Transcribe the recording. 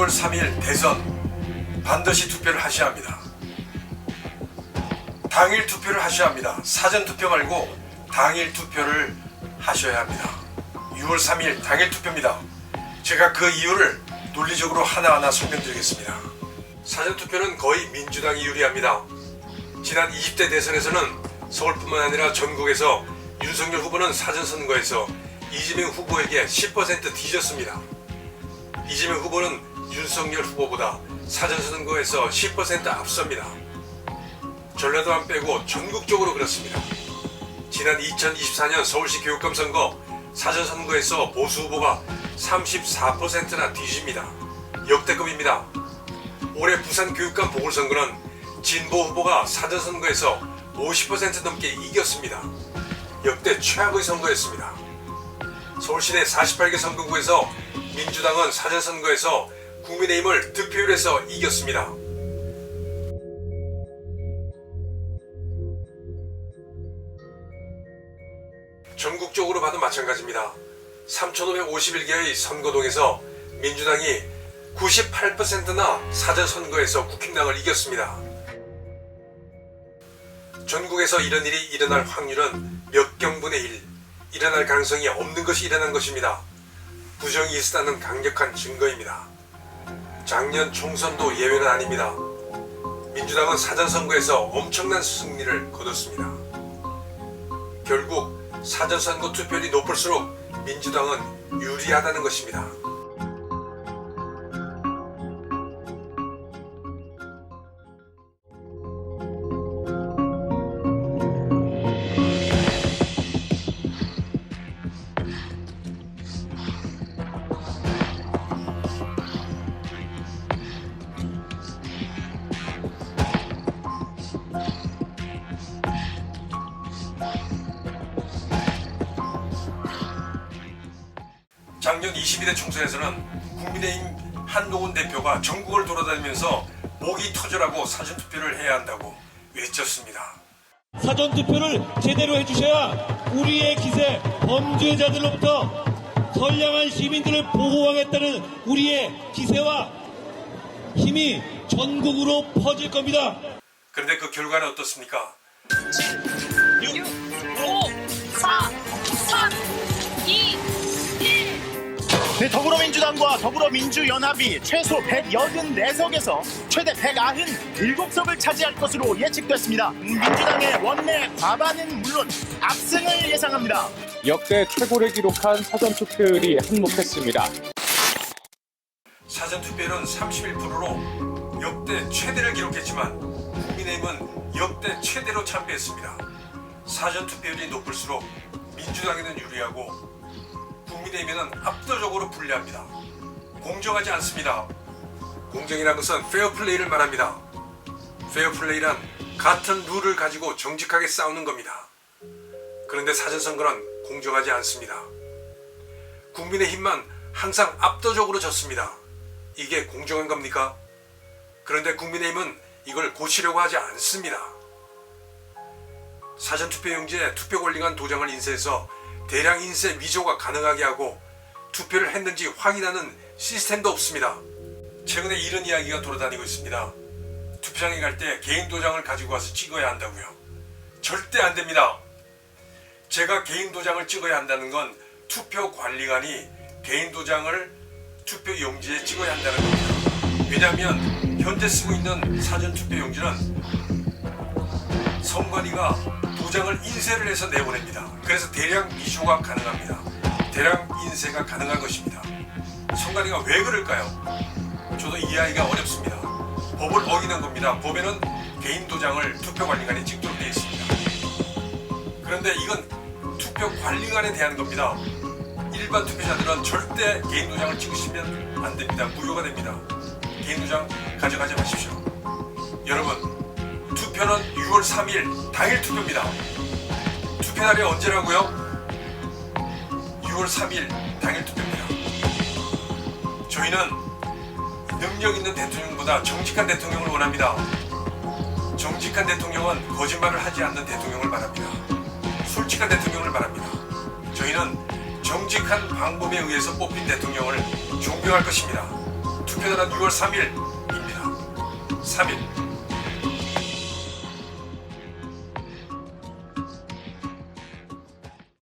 6월 3일 대선 반드시 투표를 하셔야 합니다. 당일 투표를 하셔야 합니다. 사전 투표 말고 당일 투표를 하셔야 합니다. 6월 3일 당일 투표입니다. 제가 그 이유를 논리적으로 하나하나 설명드리겠습니다. 사전 투표는 거의 민주당이 유리합니다. 지난 20대 대선에서는 서울뿐만 아니라 전국에서 윤석열 후보는 사전선거에서 이재명 후보에게 10% 뒤졌습니다. 이재명 후보는 윤석열 후보보다 사전선거에서 10% 앞섭니다. 전라도만 빼고 전국적으로 그렇습니다. 지난 2024년 서울시 교육감 선거 사전선거에서 보수 후보가 34%나 뒤집니다. 역대급입니다. 올해 부산 교육감 보궐선거는 진보 후보가 사전선거에서 50% 넘게 이겼습니다. 역대 최악의 선거였습니다. 서울시내 48개 선거구에서 민주당은 사전선거에서 국민의힘을 득표율에서 이겼습니다. 전국적으로 봐도 마찬가지입니다. 3,551개의 선거동에서 민주당이 98%나 사전선거에서 국힘당을 이겼습니다. 전국에서 이런 일이 일어날 확률은 몇 경분의 1, 일어날 가능성이 없는 것이 일어난 것입니다. 부정이 있었다는 강력한 증거입니다. 작년 총선도 예외는 아닙니다. 민주당은 사전선거에서 엄청난 승리를 거뒀습니다. 결국 사전선거 투표율이 높을수록 민주당은 유리하다는 것입니다. 작년 22대 총선에서는 국민의힘 한동훈 대표가 전국을 돌아다니면서 목이 터져라고 사전투표를 해야 한다고 외쳤습니다. 사전투표를 제대로 해주셔야 우리의 기세, 범죄자들로부터 선량한 시민들을 보호하겠다는 우리의 기세와 힘이 전국으로 퍼질 겁니다. 그런데 그 결과는 어떻습니까? 6, 5, 4, 3, 2, 1. 네, 더불어민주당과 더불어민주연합이 최소 184석에서 최대 197석을 차지할 것으로 예측됐습니다. 민주당의 원내 과반은 물론 압승을 예상합니다. 역대 최고를 기록한 사전투표율이 한몫했습니다. 사전투표율은 31%로 역대 최대를 기록했지만 국민의힘은 역대 최대로 참패했습니다. 사전투표율이 높을수록 민주당에는 유리하고 국민의힘에는 압도적으로 불리합니다. 공정하지 않습니다. 공정이라는 것은 페어플레이를 말합니다. 페어플레이란 같은 룰을 가지고 정직하게 싸우는 겁니다. 그런데 사전선거는 공정하지 않습니다. 국민의힘만 항상 압도적으로 졌습니다. 이게 공정한 겁니까? 그런데 국민의힘은 이걸 고치려고 하지 않습니다. 사전투표용지에 투표권리관 도장을 인쇄해서 대량 인쇄 위조가 가능하게 하고 투표를 했는지 확인하는 시스템도 없습니다. 최근에 이런 이야기가 돌아다니고 있습니다. 투표장에 갈 때 개인 도장을 가지고 와서 찍어야 한다고요. 절대 안 됩니다. 제가 개인 도장을 찍어야 한다는 건 투표관리관이 개인 도장을 투표용지에 찍어야 한다는 겁니다. 왜냐하면 현재 쓰고 있는 사전투표용지는 선관위가 도장을 인쇄를 해서 내보냅니다. 그래서 대량 위조가 가능합니다. 대량 인쇄가 가능한 것입니다. 선관위가 왜 그럴까요? 저도 이해하기가 어렵습니다. 법을 어기는 겁니다. 법에는 개인 도장을 투표관리관에 찍도록 되어 있습니다. 그런데 이건 투표관리관에 대한 겁니다. 일반 투표자들은 절대 개인 도장을 찍으시면 안 됩니다. 무효가 됩니다. 개인 도장 가져가지 마십시오. 여러분, 투표는 6월 3일 당일 투표입니다. 투표날이 언제라고요? 6월 3일 당일 투표입니다. 저희는 능력 있는 대통령보다 정직한 대통령을 원합니다. 정직한 대통령은 거짓말을 하지 않는 대통령을 말합니다. 솔직한 대통령을 말합니다. 저희는 정직한 방법에 의해서 뽑힌 대통령을 존경할 것입니다. 투표날은 6월 3일입니다. 3일.